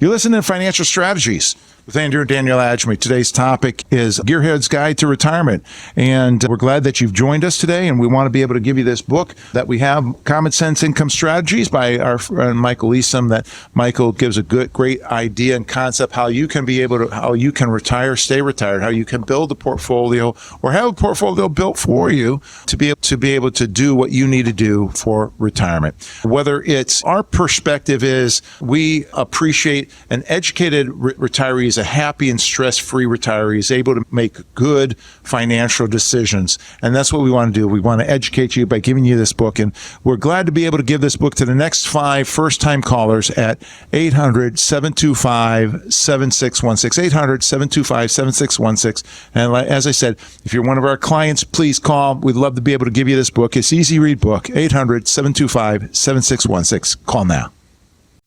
You're listening to Financial Strategies with Andrew and Daniel Agemy. Today's topic is Gearhead's Guide to Retirement. And we're glad that you've joined us today. And we want to be able to give you this book that we have, Common Sense Income Strategies by our friend Michael Easom, that Michael gives a great idea and concept how you can retire, stay retired, how you can build a portfolio or have a portfolio built for you to be able to do what you need to do for retirement. Whether it's our perspective is we appreciate an educated retiree, a happy and stress-free retiree is able to make good financial decisions. And that's what we want to do. We want to educate you by giving you this book. And we're glad to be able to give this book to the next 5 first-time callers at 800-725-7616, 800-725-7616. And as I said, if you're one of our clients, please call. We'd love to be able to give you this book. It's easy read book, 800-725-7616. Call now.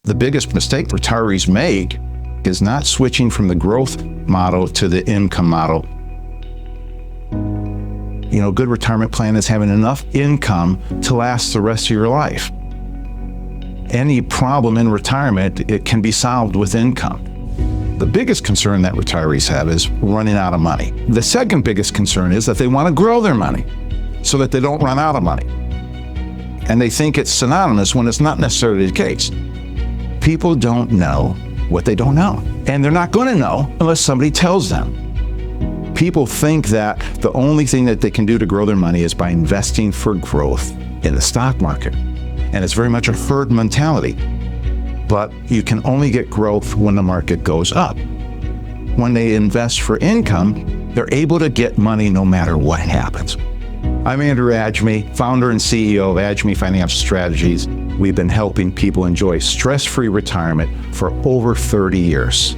The biggest mistake retirees make is not switching from the growth model to the income model. A good retirement plan is having enough income to last the rest of your life. Any problem in retirement, it can be solved with income. The biggest concern that retirees have is running out of money. The second biggest concern is that they want to grow their money so that they don't run out of money. And they think it's synonymous when it's not necessarily the case. People don't know what they don't know. And they're not going to know unless somebody tells them. People think that the only thing that they can do to grow their money is by investing for growth in the stock market. And it's very much a herd mentality. But you can only get growth when the market goes up. When they invest for income, they're able to get money no matter what happens. I'm Andrew Agemy, founder and CEO of Agemy Financial Strategies. We've been helping people enjoy stress-free retirement for over 30 years.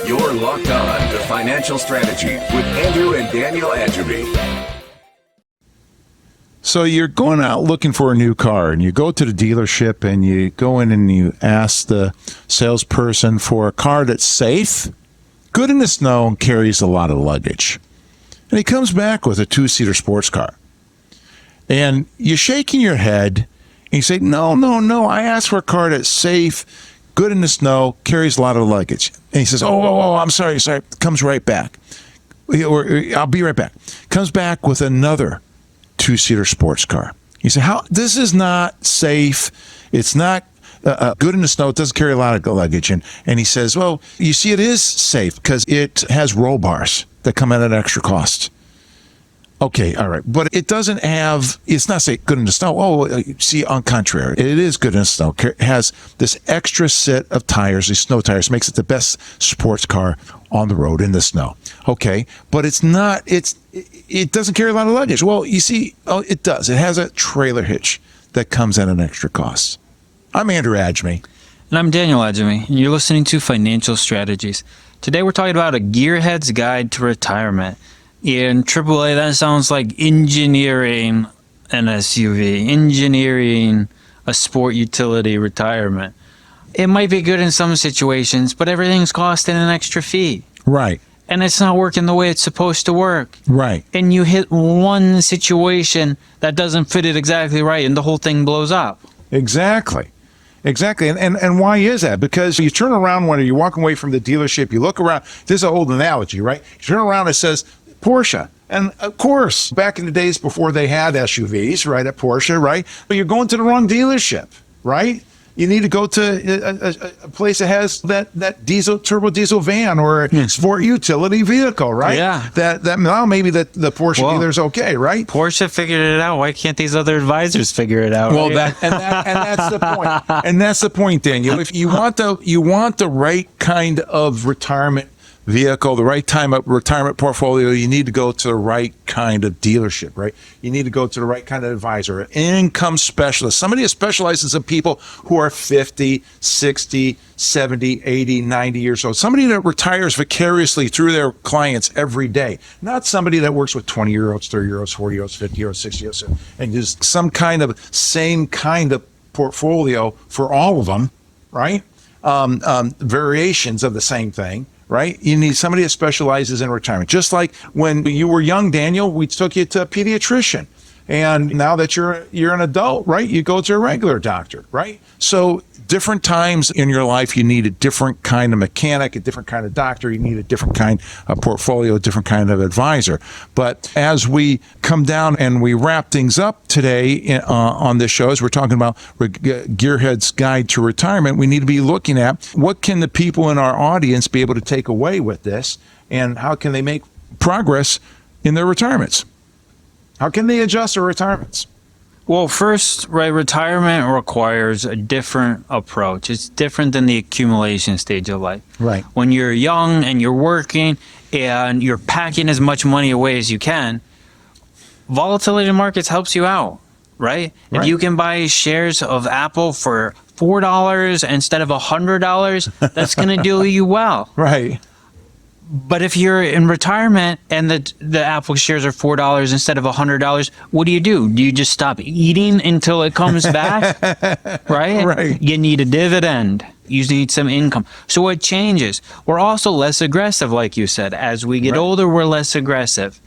You're locked on to Financial Strategies with Andrew and Daniel Agemy. So you're going out looking for a new car, and you go to the dealership and you go in and you ask the salesperson for a car that's safe, good in the snow, and carries a lot of luggage. And he comes back with a 2-seater sports car. And you're shaking your head, and you say, no, I asked for a car that's safe, good in the snow, carries a lot of luggage. And he says, oh, I'm sorry, comes right back. Or I'll be right back. Comes back with another 2-seater sports car. You say, this is not safe. It's not good in the snow. It doesn't carry a lot of luggage. And he says, well, you see, it is safe because it has roll bars that come at an extra cost. Okay, all right. But it's not say good in the snow. Oh, see, on contrary, it is good in the snow. It has this extra set of tires, these snow tires, makes it the best sports car on the road in the snow. Okay, but it doesn't carry a lot of luggage. Well, you see, it does. It has a trailer hitch that comes at an extra cost. I'm Andrew Agemy. And I'm Daniel Agemy, and you're listening to Financial Strategies. Today we're talking about a Gearhead's Guide to Retirement. In AAA, that sounds like engineering an SUV, engineering a sport utility retirement. It might be good in some situations, but everything's costing an extra fee. Right. And it's not working the way it's supposed to work. Right. And you hit one situation that doesn't fit it exactly right, and the whole thing blows up. Exactly. And why is that? Because you turn around when you're walking away from the dealership, you look around. This is an old analogy, right? You turn around, it says Porsche. And of course, back in the days before they had SUVs, right, at Porsche, right? But you're going to the wrong dealership, right? You need to go to a place that has that turbo diesel van or a sport utility vehicle, right? Yeah. That now maybe the Porsche dealer's okay, right? Porsche figured it out. Why can't these other advisors figure it out? Well, right? that's the point. And that's the point, Daniel. If you want the right kind of retirement vehicle, the right time of retirement portfolio, you need to go to the right kind of dealership, right? You need to go to the right kind of advisor, an income specialist, somebody that specializes in people who are 50, 60, 70, 80, 90 years old, somebody that retires vicariously through their clients every day, not somebody that works with 20-year-olds, 30-year-olds, 40-year-olds, 50-year-olds, 60-years, and just some kind of same kind of portfolio for all of them, right? Variations of the same thing, right? You need somebody that specializes in retirement. Just like when you were young, Daniel, we took you to a pediatrician. And now that you're an adult, right? You go to a regular doctor, right? So different times in your life, you need a different kind of mechanic, a different kind of doctor. You need a different kind of portfolio, a different kind of advisor. But as we come down and we wrap things up today on this show, as we're talking about Gearhead's Guide to Retirement, we need to be looking at what can the people in our audience be able to take away with this, and how can they make progress in their retirements? How can they adjust their retirements? Well, first, right, retirement requires a different approach. It's different than the accumulation stage of life. Right. When you're young and you're working and you're packing as much money away as you can, volatility in markets helps you out, right? Right. If you can buy shares of Apple for $4 instead of $100, that's going to do you well. Right. But if you're in retirement and the Apple shares are $4 instead of $100, what do? Do you just stop eating until it comes back? Right? Right. You need a dividend. You need some income. So what changes? We're also less aggressive, like you said. As we get older, we're less aggressive.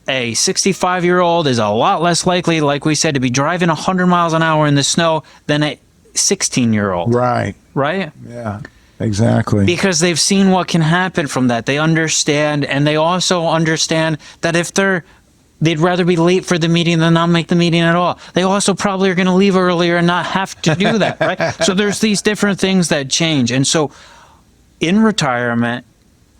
A 65-year-old is a lot less likely, like we said, to be driving 100 miles an hour in the snow than a 16-year-old. Right. Right? Yeah. Exactly. Because they've seen what can happen from that. They understand, and they also understand that if they'd rather be late for the meeting than not make the meeting at all. They also probably are going to leave earlier and not have to do that, right? So there's these different things that change. And so in retirement,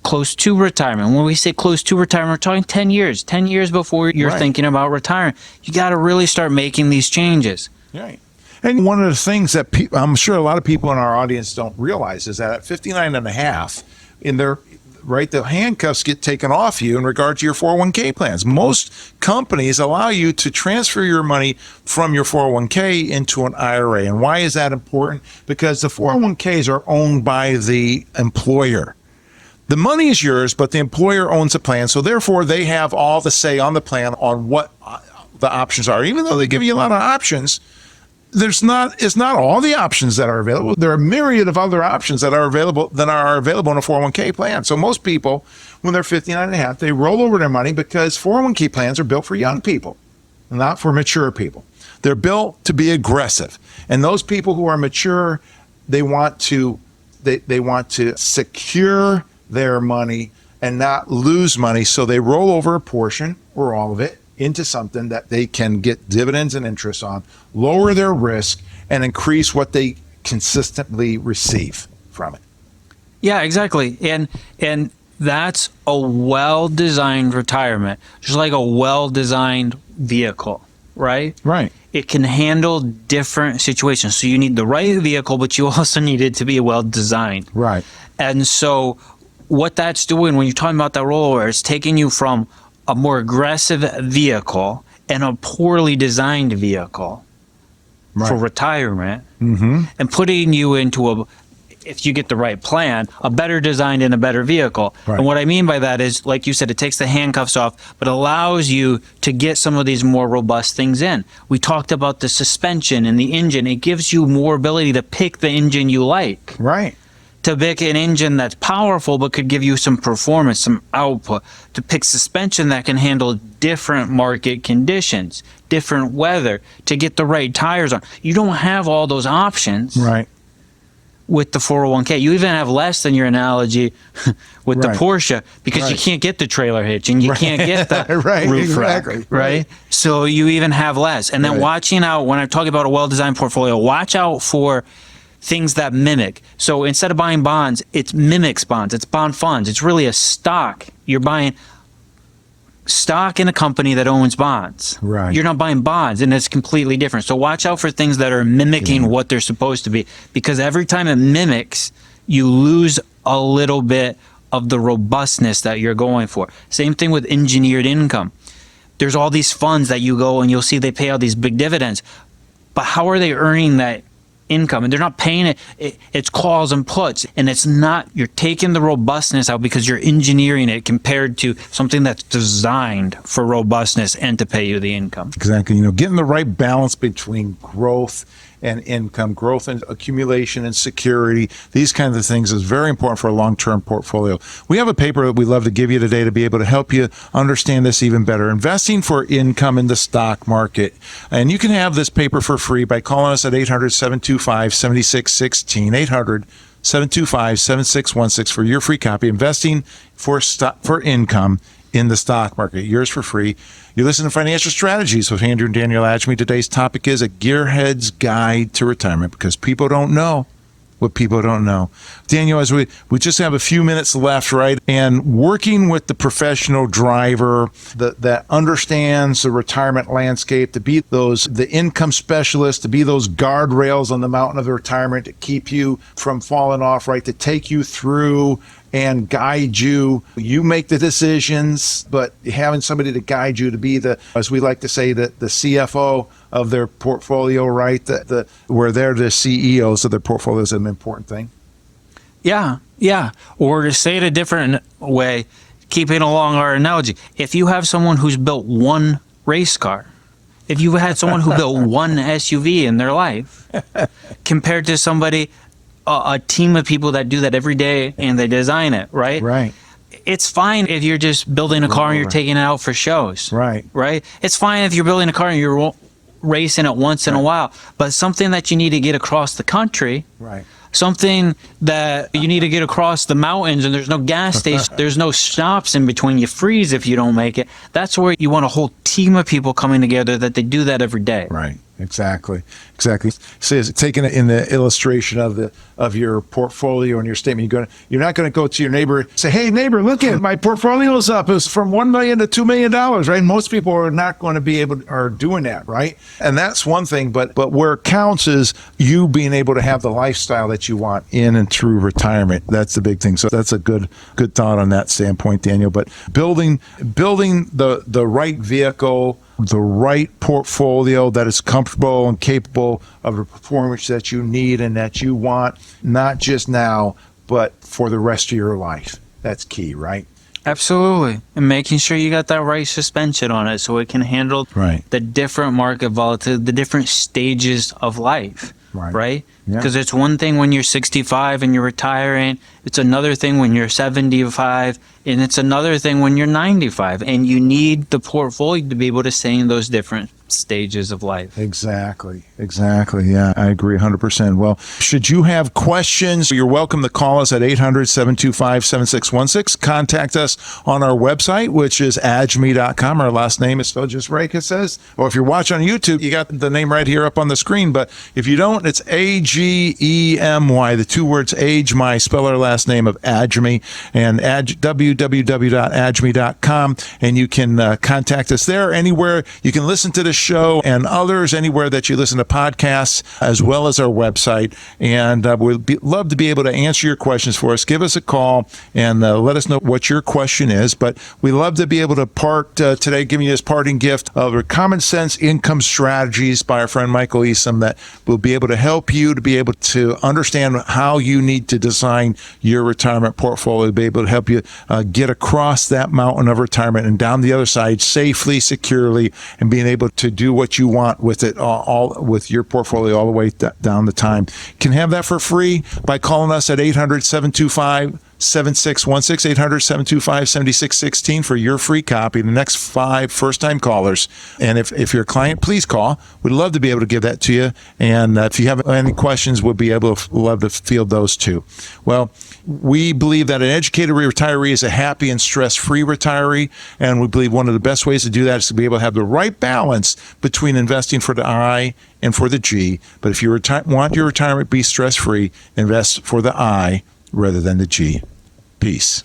close to retirement, when we say close to retirement, we're talking 10 years before you're thinking about retiring. You got to really start making these changes. Right. And one of the things that I'm sure a lot of people in our audience don't realize is that at 59 and a half, the handcuffs get taken off you in regard to your 401k plans. Most companies allow you to transfer your money from your 401k into an IRA. And why is that important? Because the 401ks are owned by the employer. The money is yours, but the employer owns the plan. So therefore, they have all the say on the plan on what the options are. Even though they give you a lot of options, it's not all the options that are available. There are a myriad of other options that are available in a 401k plan. So most people, when they're 59 and a half, they roll over their money because 401k plans are built for young people, not for mature people. They're built to be aggressive. And those people who are mature, they want to secure their money and not lose money. So they roll over a portion or all of it into something that they can get dividends and interest on, lower their risk, and increase what they consistently receive from it. Yeah, exactly. And that's a well-designed retirement, just like a well-designed vehicle, right? Right. It can handle different situations. So you need the right vehicle, but you also need it to be well-designed. Right. And so what that's doing when you're talking about that rollover, it's taking you from a more aggressive vehicle and a poorly designed vehicle for retirement, and putting you into if you get the right plan, a better designed and a better vehicle. Right. And what I mean by that is, like you said, it takes the handcuffs off, but allows you to get some of these more robust things in. We talked about the suspension and the engine. It gives you more ability to pick the engine you like. Right. To pick an engine that's powerful but could give you some performance, some output. To pick suspension that can handle different market conditions, different weather, to get the right tires on. You don't have all those options with the 401k. You even have less than your analogy with the Porsche, because you can't get the trailer hitch and you can't get the roof rack, right? So you even have less. And then watching out, when I'm talking about a well-designed portfolio, watch out for things that mimic. So instead of buying bonds, it mimics bonds. It's bond funds. It's really a stock. You're buying stock in a company that owns bonds. Right. You're not buying bonds, and it's completely different. So watch out for things that are mimicking what they're supposed to be, because every time it mimics, you lose a little bit of the robustness that you're going for. Same thing with engineered income. There's all these funds that you go and you'll see they pay out these big dividends. But how are they earning that income? And they're not paying it. It's calls and puts. And it's not, you're taking the robustness out because you're engineering it compared to something that's designed for robustness and to pay you the income. Exactly. Getting the right balance between growth and income, growth and accumulation and security, these kinds of things is very important for a long-term portfolio. We have a paper that we love to give you today to be able to help you understand this even better. Investing for income in the stock market. And you can have this paper for free by calling us at 800-725-7616, 800-725-7616 for your free copy, Investing for Income in the Stock Market. Yours for free. You listen to Financial Strategies with Andrew and Daniel Agemy. Today's topic is a Gearhead's Guide to Retirement, because people don't know what people don't know. Daniel, as we just have a few minutes left, right? And working with the professional driver that understands the retirement landscape, to be the income specialist, to be those guardrails on the mountain of retirement, to keep you from falling off, right? To take you through and guide you. You make the decisions, but having somebody to guide you, to be as we like to say, the CFO of their portfolio, right? Where they're the CEOs of their portfolio is an important thing. Yeah. Or to say it a different way, keeping along our analogy, if you have someone who's built one race car, if you had someone who built one SUV in their life, compared to somebody, a team of people that do that every day and they design it, right? Right. It's fine if you're just building a car and you're taking it out for shows. Right. It's fine if you're building a car and you're racing it once in a while, but something that you need to get across the country, right? Something that you need to get across the mountains and there's no gas station, there's no stops in between, you freeze if you don't make it. That's where you want a whole team of people coming together that they do that every day. Right. Exactly. So taking it in the illustration of your portfolio and your statement, you're not going to go to your neighbor and say, "Hey neighbor, look at my portfolio's up. It's from $1 million to $2 million," right? Most people are not going to are doing that, right? And that's one thing, but where it counts is you being able to have the lifestyle that you want in and through retirement. That's the big thing. So that's a good thought on that standpoint, Daniel. But building the right vehicle, the right portfolio that is comfortable and capable of the performance that you need and that you want, not just now, but for the rest of your life. That's key, right? Absolutely. And making sure you got that right suspension on it so it can handle the different market volatility, the different stages of life, right? Because it's one thing when you're 65 and you're retiring, it's another thing when you're 75, and it's another thing when you're 95. And you need the portfolio to be able to stay in those different stages of life. Exactly. Yeah, I agree 100%. Well, should you have questions, you're welcome to call us at 800-725-7616. Contact us on our website, which is agemy.com. Our last name is spelled just right, it says. Or if you're watching on YouTube, you got the name right here up on the screen. But if you don't, it's AGEMY, the two words Agemy, spell our last name of Agemy, and www.agemy.com. And you can contact us there. Anywhere you can listen to this show and others, anywhere that you listen to podcasts, as well as our website. And we'd love to be able to answer your questions for us. Give us a call and let us know what your question is. But we love to be able to part today, giving you this parting gift of our Common Sense Income Strategies by our friend Michael Easom, that will be able to help you to be able to understand how you need to design your retirement portfolio, to be able to help you get across that mountain of retirement and down the other side safely, securely, and being able to do what you want with it, all with your portfolio all the way down the time. You can have that for free by calling us at 800-725-7616, 800-725-7616 for your free copy. The next 5 first-time callers. And if you're a client, please call. We'd love to be able to give that to you. And if you have any questions, we'll be able to love to field those too. Well, we believe that an educated retiree is a happy and stress-free retiree, and we believe one of the best ways to do that is to be able to have the right balance between investing for the I and for the G. But if you want your retirement to be stress-free, invest for the I rather than the G. Peace.